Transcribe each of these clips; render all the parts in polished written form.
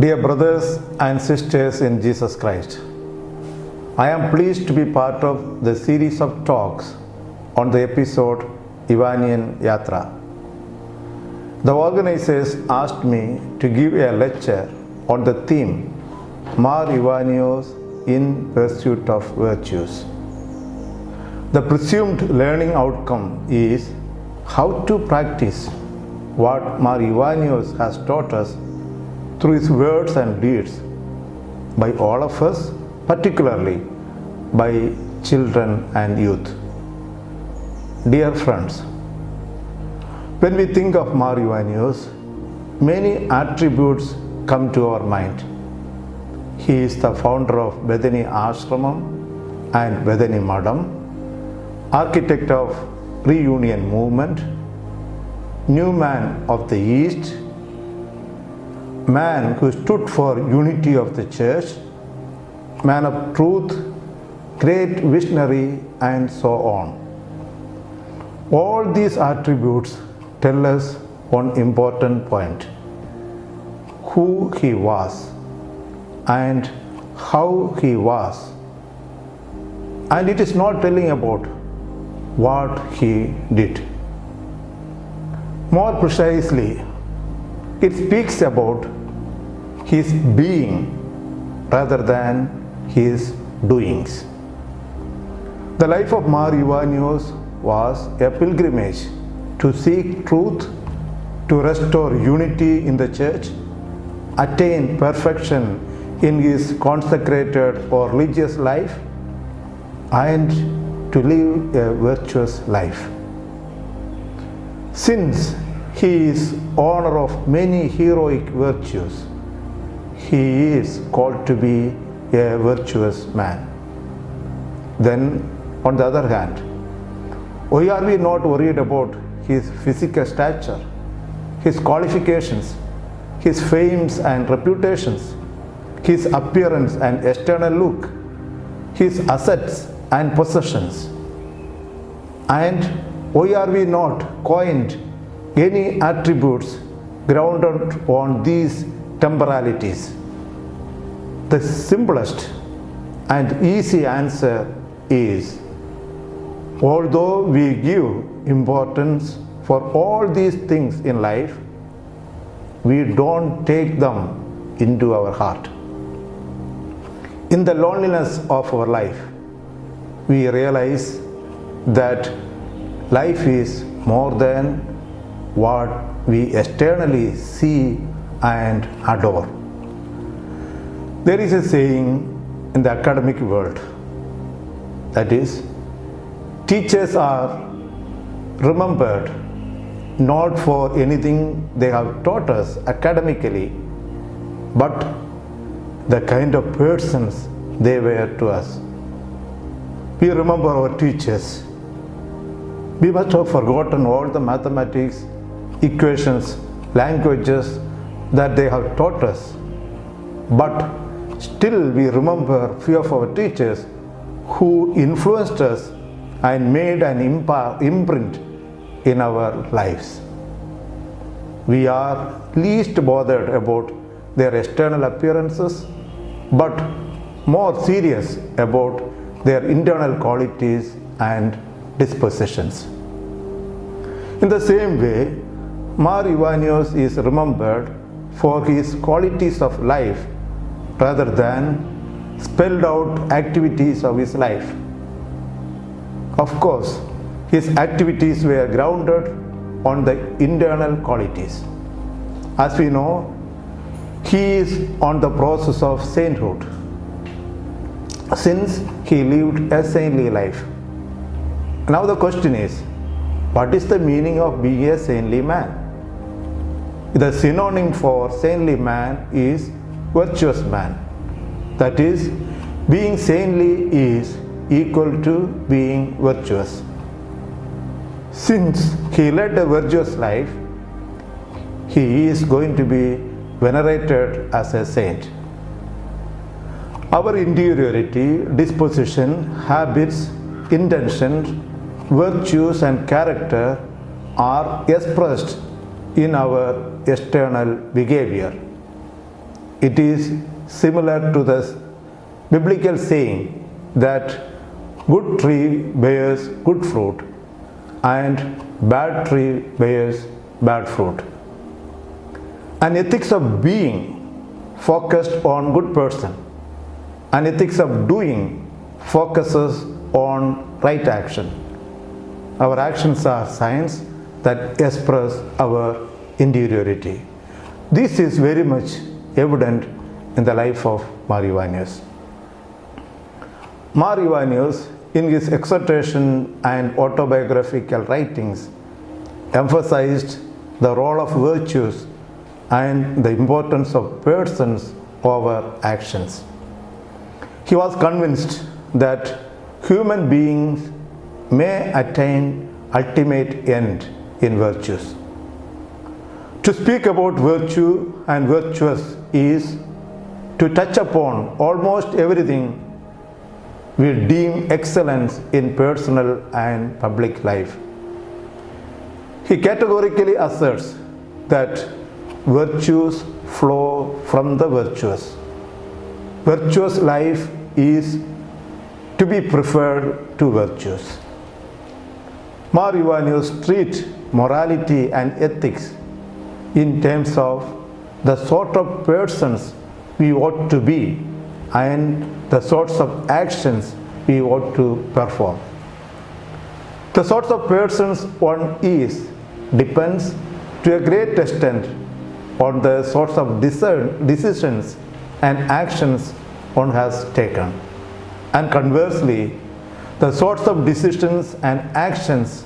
Dear brothers and sisters in Jesus Christ, I am pleased to be part of the series of talks on the episode Ivanian Yatra. The organizers asked me to give a lecture on the theme Mar Ivanios in Pursuit of Virtues. The presumed learning outcome is how to practice what Mar Ivanios has taught us through his words and deeds by all of us, particularly by children and youth. Dear friends, when we think of Mar Ivanios, many attributes come to our mind. He is the founder of Bethany Ashramam and Bethany Madam, architect of Reunion Movement, new man of the East, man who stood for unity of the church, man of truth, great visionary, and so on. All these attributes tell us one important point: who he was and how he was. And it is not telling about what he did. More precisely, it speaks about his being rather than his doings. The life of Mar Ivanios was a pilgrimage to seek truth, to restore unity in the church, attain perfection in his consecrated or religious life, and to live a virtuous life. Since he is owner of many heroic virtues, he is called to be a virtuous man. Then, on the other hand, why are we not worried about his physical stature, his qualifications, his fames and reputations, his appearance and external look, his assets and possessions? And why are we not coined any attributes grounded on these temporalities? The simplest and easy answer is, although we give importance for all these things in life, we don't take them into our heart. In the loneliness of our life, we realize that life is more than what we externally see and adore. There is a saying in the academic world, that is, teachers are remembered not for anything they have taught us academically, but the kind of persons they were to us. We remember our teachers. We must have forgotten all the mathematics, equations, languages that they have taught us. But still we remember few of our teachers who influenced us and made an imprint in our lives. We are least bothered about their external appearances, but more serious about their internal qualities and dispositions. In the same way, Mar Ivanios is remembered for his qualities of life rather than spelled out activities of his life. Of course, his activities were grounded on the internal qualities. As we know, he is on the process of sainthood, since he lived a saintly life. Now the question is, what is the meaning of being a saintly man? The synonym for saintly man is virtuous man. That is, being saintly is equal to being virtuous. Since he led a virtuous life, he is going to be venerated as a saint. Our interiority, disposition, habits, intentions, virtues and character are expressed in our external behavior. It is similar to the biblical saying that good tree bears good fruit and bad tree bears bad fruit. An ethics of being focused on good person. An ethics of doing focuses on right action. Our actions are signs that express our interiority. This is very much evident in the life of Mar Ivanius. Mar Ivanius, in his exhortation and autobiographical writings, emphasized the role of virtues and the importance of persons over actions. He was convinced that human beings may attain ultimate end in virtues. To speak about virtue and virtuous is to touch upon almost everything we deem excellence in personal and public life. He categorically asserts that virtues flow from the virtuous. Virtuous life is to be preferred to virtues. Mar Ivanius treats morality and ethics in terms of the sort of persons we ought to be and the sorts of actions we ought to perform. The sorts of persons one is depends to a great extent on the sorts of decisions and actions one has taken. And conversely, the sorts of decisions and actions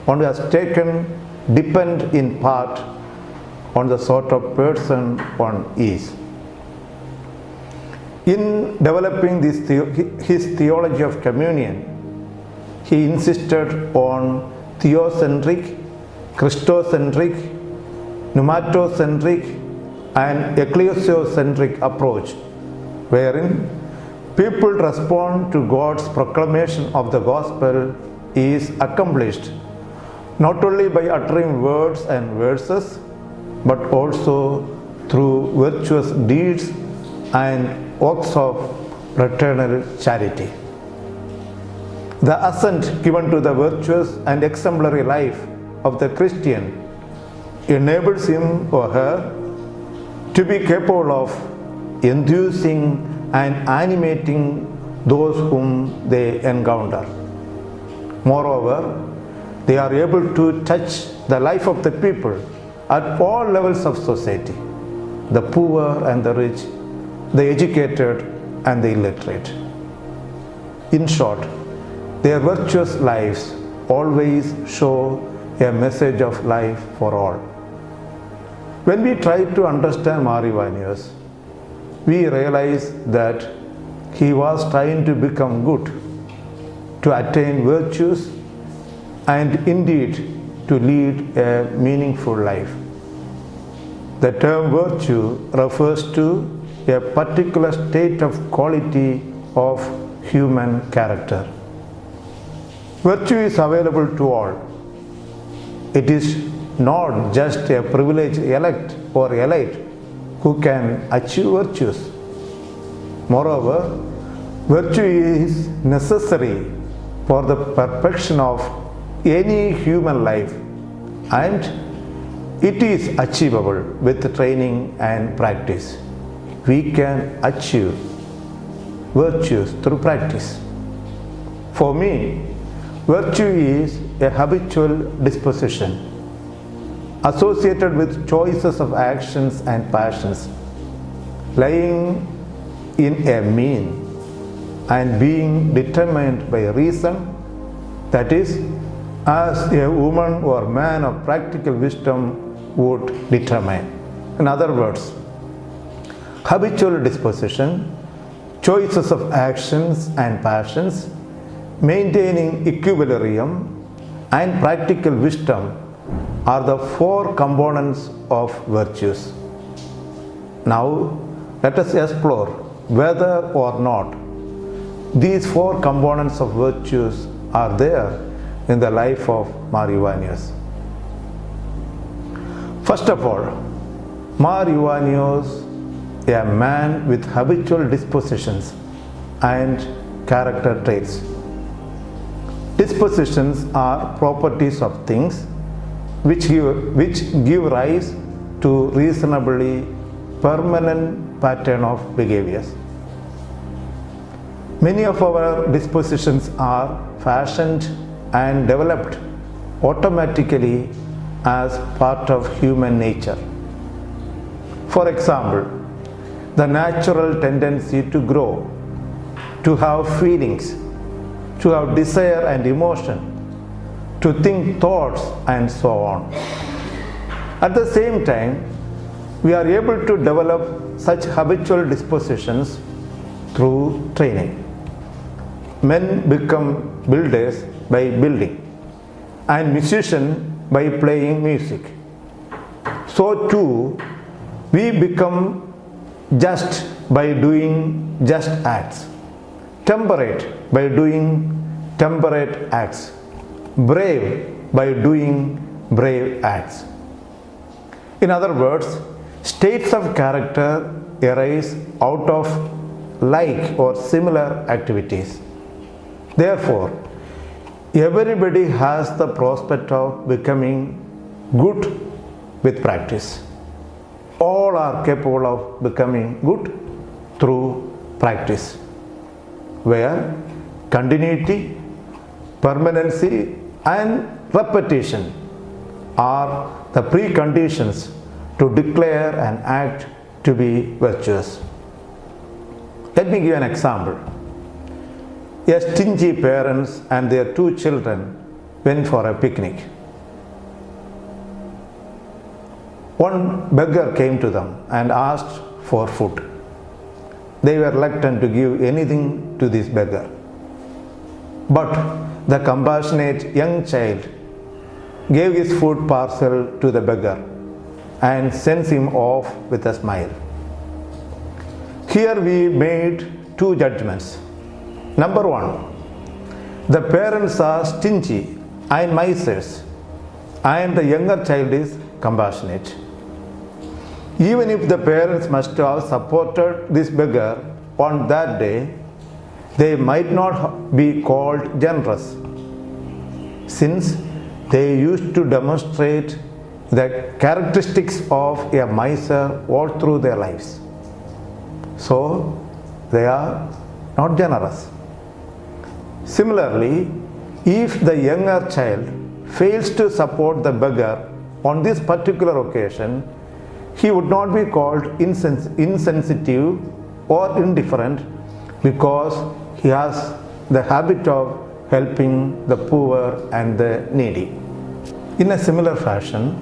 one has taken depend in part on the sort of person one is. In developing his theology of communion, he insisted on theocentric, Christocentric, pneumatocentric, and ecclesiocentric approach, wherein people respond to God's proclamation of the gospel is accomplished not only by uttering words and verses, but also through virtuous deeds and works of fraternal charity. The assent given to the virtuous and exemplary life of the Christian enables him or her to be capable of enthusing and animating those whom they encounter. Moreover, they are able to touch the life of the people at all levels of society, the poor and the rich, the educated and the illiterate. In short, their virtuous lives always show a message of life for all. When we try to understand Mar Ivanius, we realize that he was trying to become good, to attain virtues, and indeed to lead a meaningful life. The term virtue refers to a particular state of quality of human character. Virtue is available to all. It is not just a privileged elect or elite who can achieve virtues. Moreover, virtue is necessary for the perfection of any human life, and it is achievable with training and practice. We can achieve virtues through practice. For me, virtue is a habitual disposition associated with choices of actions and passions, lying in a mean and being determined by reason, that is, as a woman or man of practical wisdom would determine. In other words, habitual disposition, choices of actions and passions, maintaining equilibrium, and practical wisdom are the four components of virtues. Now, let us explore whether or not these four components of virtues are there in the life of Mar Ivanius. First of all, Mar Ivanius a man with habitual dispositions and character traits. Dispositions are properties of things which give rise to reasonably permanent pattern of behaviors. Many of our dispositions are fashioned and developed automatically as part of human nature. For example, the natural tendency to grow, to have feelings, to have desire and emotion, to think thoughts, and so on. At the same time, we are able to develop such habitual dispositions through training. Men become builders by building, and musicians by playing music. So too, we become just by doing just acts, temperate by doing temperate acts, brave by doing brave acts. In other words, states of character arise out of like or similar activities. Therefore, everybody has the prospect of becoming good with practice. All are capable of becoming good through practice, where continuity, permanency, and repetition are the preconditions to declare an act to be virtuous. Let me give an example. A stingy parents and their 2 children went for a picnic. One beggar came to them and asked for food. They were reluctant to give anything to this beggar. But the compassionate young child gave his food parcel to the beggar and sent him off with a smile. Here we made 2 judgments. Number 1, the parents are stingy and misers, and the younger child is compassionate. Even if the parents must have supported this beggar on that day, they might not be called generous, since they used to demonstrate the characteristics of a miser all through their lives. So, they are not generous. Similarly, if the younger child fails to support the beggar on this particular occasion, he would not be called insensitive or indifferent, because he has the habit of helping the poor and the needy. In a similar fashion,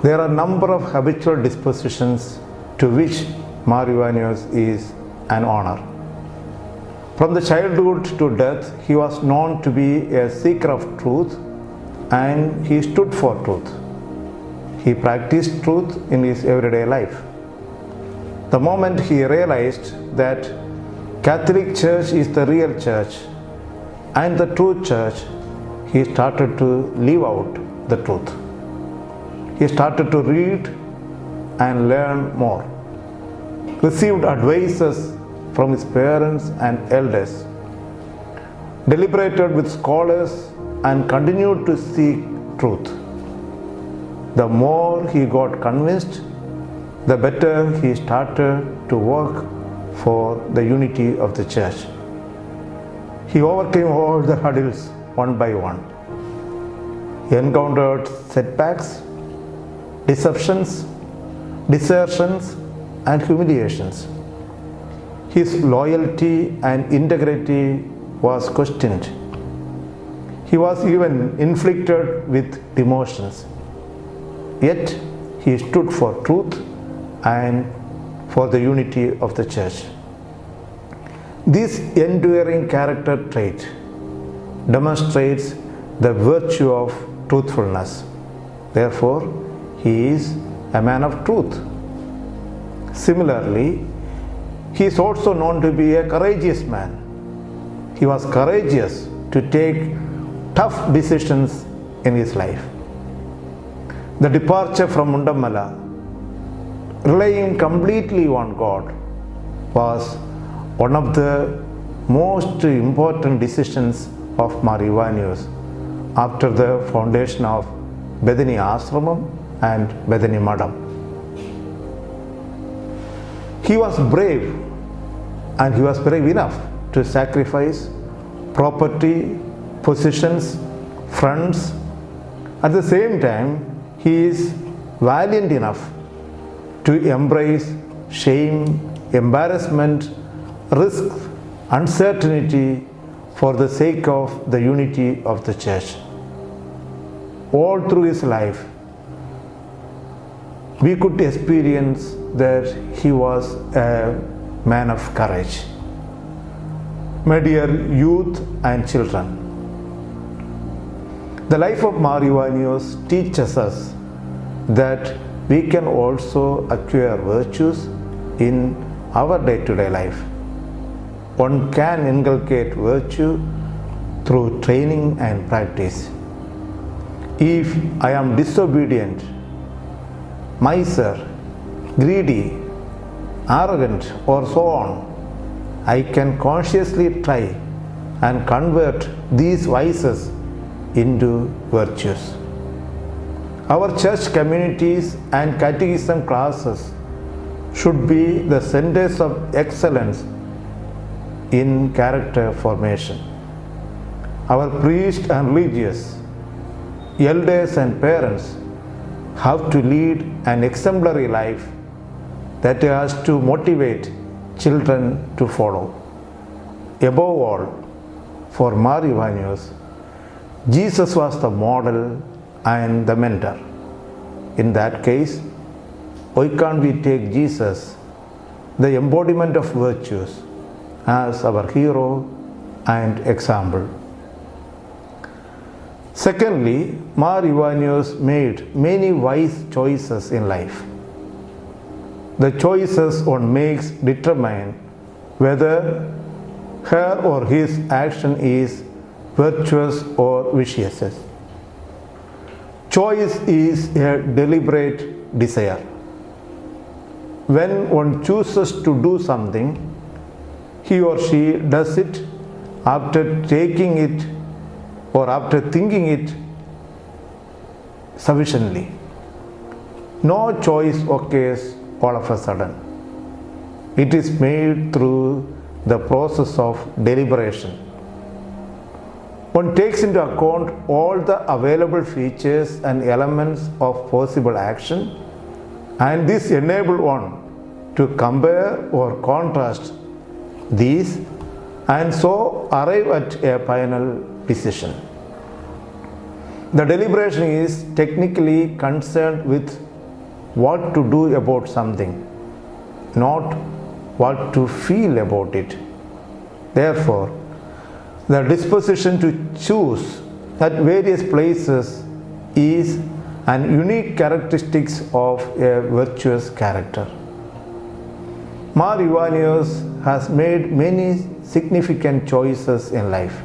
there are a number of habitual dispositions to which Marivanus is an honor. From the childhood to death, he was known to be a seeker of truth, and he stood for truth. He practiced truth in his everyday life. The moment he realized that Catholic Church is the real church and the true church, he started to live out the truth. He started to read and learn more, received advices from his parents and elders, deliberated with scholars, and continued to seek truth. The more he got convinced, the better he started to work for the unity of the church. He overcame all the hurdles one by one. He encountered setbacks, deceptions, desertions, and humiliations. His loyalty and integrity was questioned. He was even inflicted with demotions. Yet he stood for truth and for the unity of the church. This enduring character trait demonstrates the virtue of truthfulness. Therefore, he is a man of truth. Similarly, he is also known to be a courageous man. He was courageous to take tough decisions in his life. The departure from Mundamala relying completely on God was one of the most important decisions of Mar Ivanios after the foundation of Bethany Ashramam and Bethany Madam. He was brave, and he was brave enough to sacrifice property, positions, friends. At the same time, he is valiant enough to embrace shame, embarrassment, risk, uncertainty for the sake of the unity of the church. All through his life, we could experience that he was a man of courage. My dear youth and children, the life of Mar Ivanios teaches us that we can also acquire virtues in our day-to-day life. One can inculcate virtue through training and practice. If I am disobedient, miser, greedy, arrogant, or so on, I can consciously try and convert these vices into virtues. Our church communities and catechism classes should be the centers of excellence in character formation. Our priests and religious, elders and parents have to lead an exemplary life that has to motivate children to follow. Above all, for Mar Ivanios, Jesus was the model and the mentor. In that case, why can't we take Jesus, the embodiment of virtues, as our hero and example? Secondly, Mar Ivanios made many wise choices in life. The choices one makes determine whether her or his action is virtuous or vicious. Choice is a deliberate desire. When one chooses to do something, he or she does it after taking it or after thinking it sufficiently. No choice occurs all of a sudden. It is made through the process of deliberation. One takes into account all the available features and elements of possible action, and this enables one to compare or contrast these and so arrive at a final decision. The deliberation is technically concerned with what to do about something, not what to feel about it. Therefore, the disposition to choose at various places is an unique characteristic of a virtuous character. Mar Ivanios has made many significant choices in life.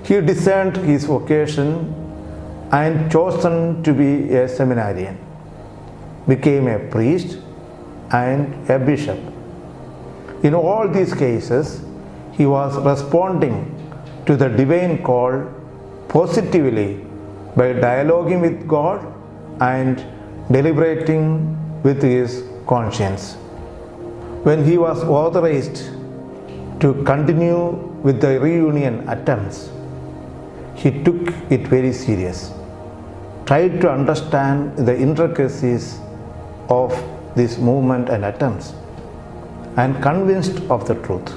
He discerned his vocation and chosen to be a seminarian, became a priest and a bishop. In all these cases, he was responding to the divine call positively by dialoguing with God and deliberating with his conscience. When he was authorized to continue with the reunion attempts, he took it very serious, tried to understand the intricacies of this movement and attempts, and convinced of the truth.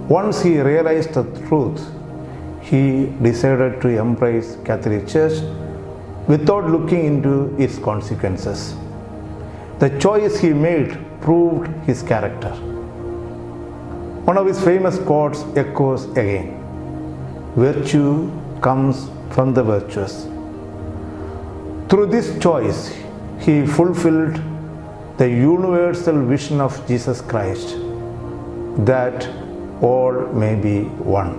Once he realized the truth, he decided to embrace Catholic Church without looking into its consequences. The choice he made proved his character. One of his famous quotes echoes again: "Virtue comes from the virtuous." Through this choice, he fulfilled the universal vision of Jesus Christ, that all may be one.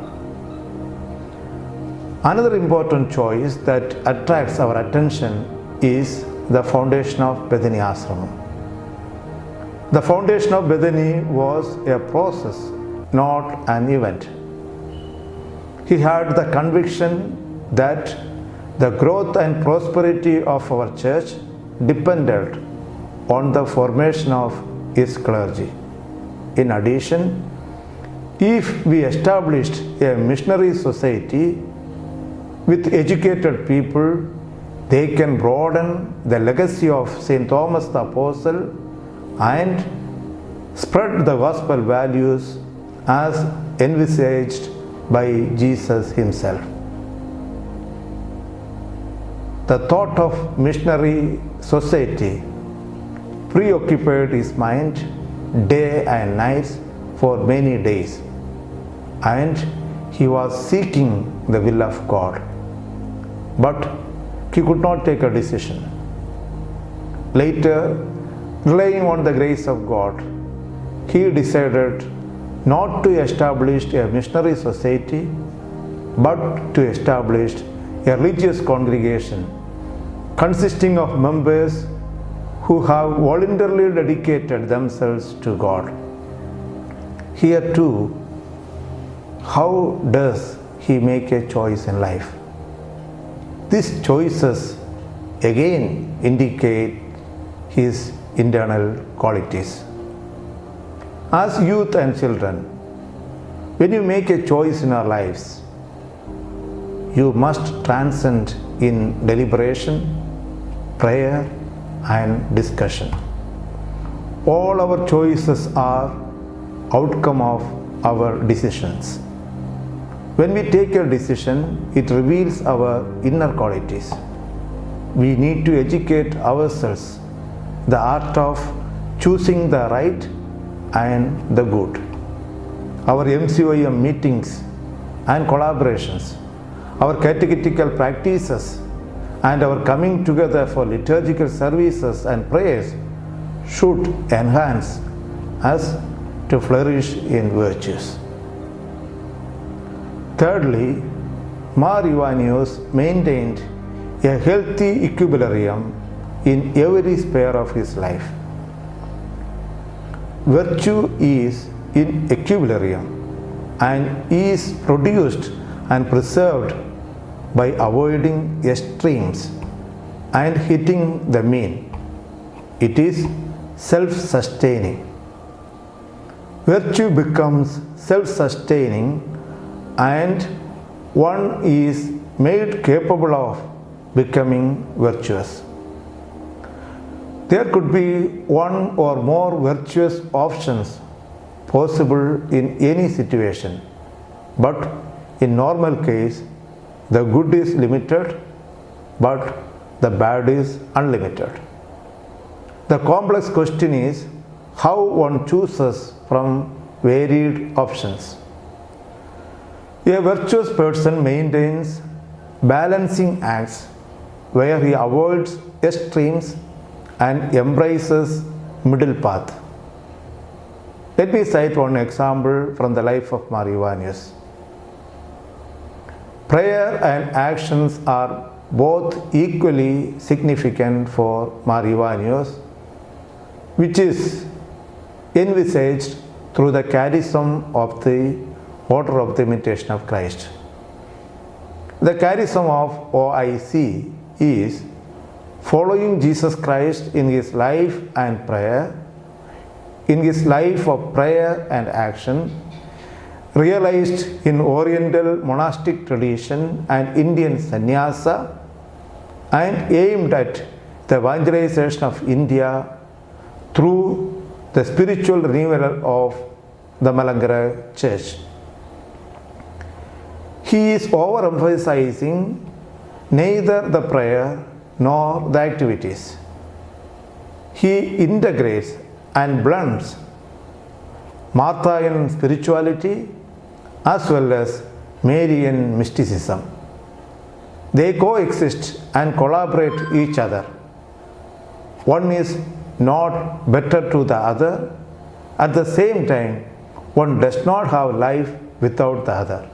Another important choice that attracts our attention is the foundation of Bethany Ashram. The foundation of Bethany was a process, not an event. He had the conviction that the growth and prosperity of our church depended on the formation of his clergy. In addition, if we established a missionary society with educated people, they can broaden the legacy of St. Thomas the Apostle and spread the gospel values as envisaged by Jesus himself. The thought of missionary society preoccupied his mind day and night for many days, and he was seeking the will of God. But he could not take a decision. Later, relying on the grace of God, he decided not to establish a missionary society, but to establish a religious congregation consisting of members who have voluntarily dedicated themselves to God. Here too, how does he make a choice in life? These choices again indicate his internal qualities. As youth and children, when you make a choice in our lives, you must transcend in deliberation, prayer, and discussion. All our choices are outcome of our decisions. When we take a decision, it reveals our inner qualities. We need to educate ourselves the art of choosing the right and the good. Our MCOM meetings and collaborations, our catechetical practices, and our coming together for liturgical services and prayers should enhance us to flourish in virtues. Thirdly, Mar Ivanios maintained a healthy equilibrium in every sphere of his life. Virtue is in equilibrium and is produced and preserved by avoiding extremes and hitting the mean. It is self-sustaining. Virtue becomes self-sustaining and one is made capable of becoming virtuous. There could be one or more virtuous options possible in any situation, but in normal case, the good is limited, but the bad is unlimited. The complex question is how one chooses from varied options. A virtuous person maintains balancing acts where he avoids extremes and embraces middle path. Let me cite one example from the life of Mar Ivanios. Prayer and actions are both equally significant for Mar Ivanios, which is envisaged through the charism of the Order of the Imitation of Christ. The charism of OIC is following Jesus Christ in his life and prayer, in his life of prayer and action, realized in Oriental monastic tradition and Indian sannyasa, and aimed at the evangelization of India through the spiritual renewal of the Malankara Church. He is overemphasizing neither the prayer nor the activities. He integrates and blends Marthayan spirituality as well as Marian mysticism. They coexist and collaborate each other. One is not better to the other. At the same time, one does not have life without the other.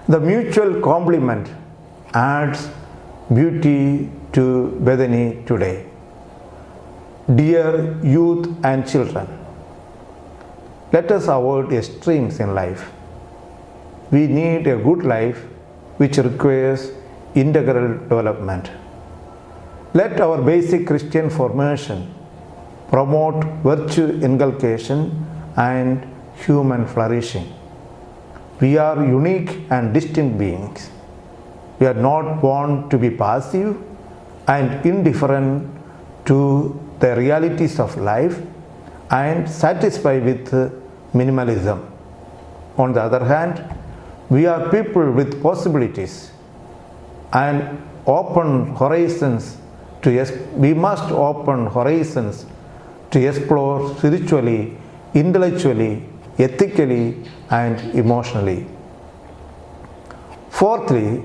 The mutual complement adds beauty to Bethany today. Dear youth and children, let us avoid extremes in life. We need a good life which requires integral development. Let our basic Christian formation promote virtue inculcation and human flourishing. We are unique and distinct beings. We are not born to be passive and indifferent to the realities of life and satisfied with minimalism. On the other hand, we are people with possibilities and open horizons we must open horizons to explore spiritually, intellectually, ethically, and emotionally. Fourthly,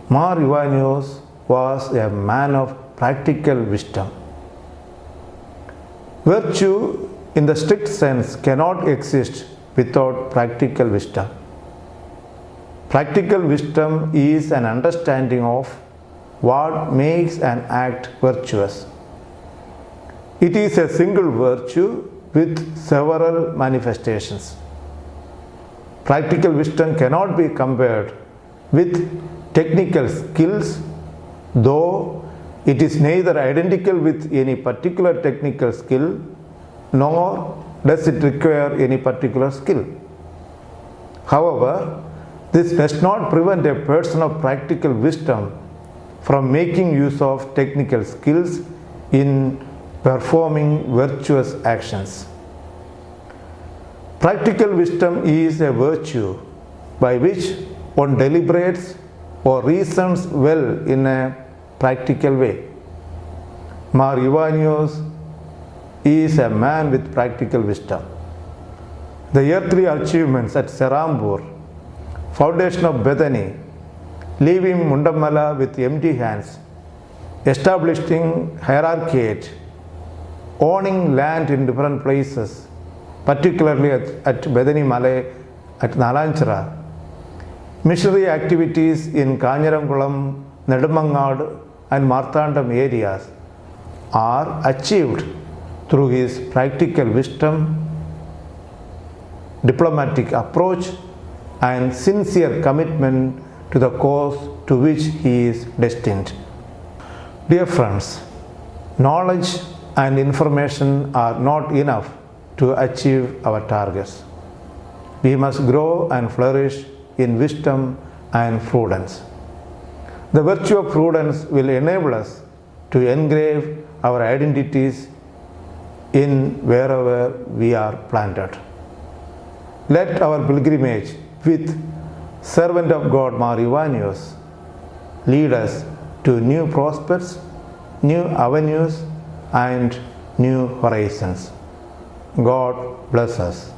Mar Ivanios was a man of practical wisdom. Virtue in the strict sense cannot exist without practical wisdom. Practical wisdom is an understanding of what makes an act virtuous. It is a single virtue with several manifestations. Practical wisdom cannot be compared with technical skills, though it is neither identical with any particular technical skill nor does it require any particular skill. However, this does not prevent a person of practical wisdom from making use of technical skills in performing virtuous actions. Practical wisdom is a virtue by which one deliberates or reasons well in a practical way. Mar Ivanios is a man with practical wisdom. The earthly achievements at Serampore, foundation of Bethany, leaving Mundamala with empty hands, establishing hierarchiate, owning land in different places, particularly at Bethany Malay, at Nalanchara, missionary activities in Kanyaramkulam, Nedumangad and Marthandam areas are achieved through his practical wisdom, diplomatic approach and sincere commitment to the cause to which he is destined. Dear friends, knowledge and information are not enough to achieve our targets. We must grow and flourish in wisdom and prudence. The virtue of prudence will enable us to engrave our identities in wherever we are planted. Let our pilgrimage with servant of God Mar Ivanios lead us to new prospects, new avenues and new horizons. God bless us.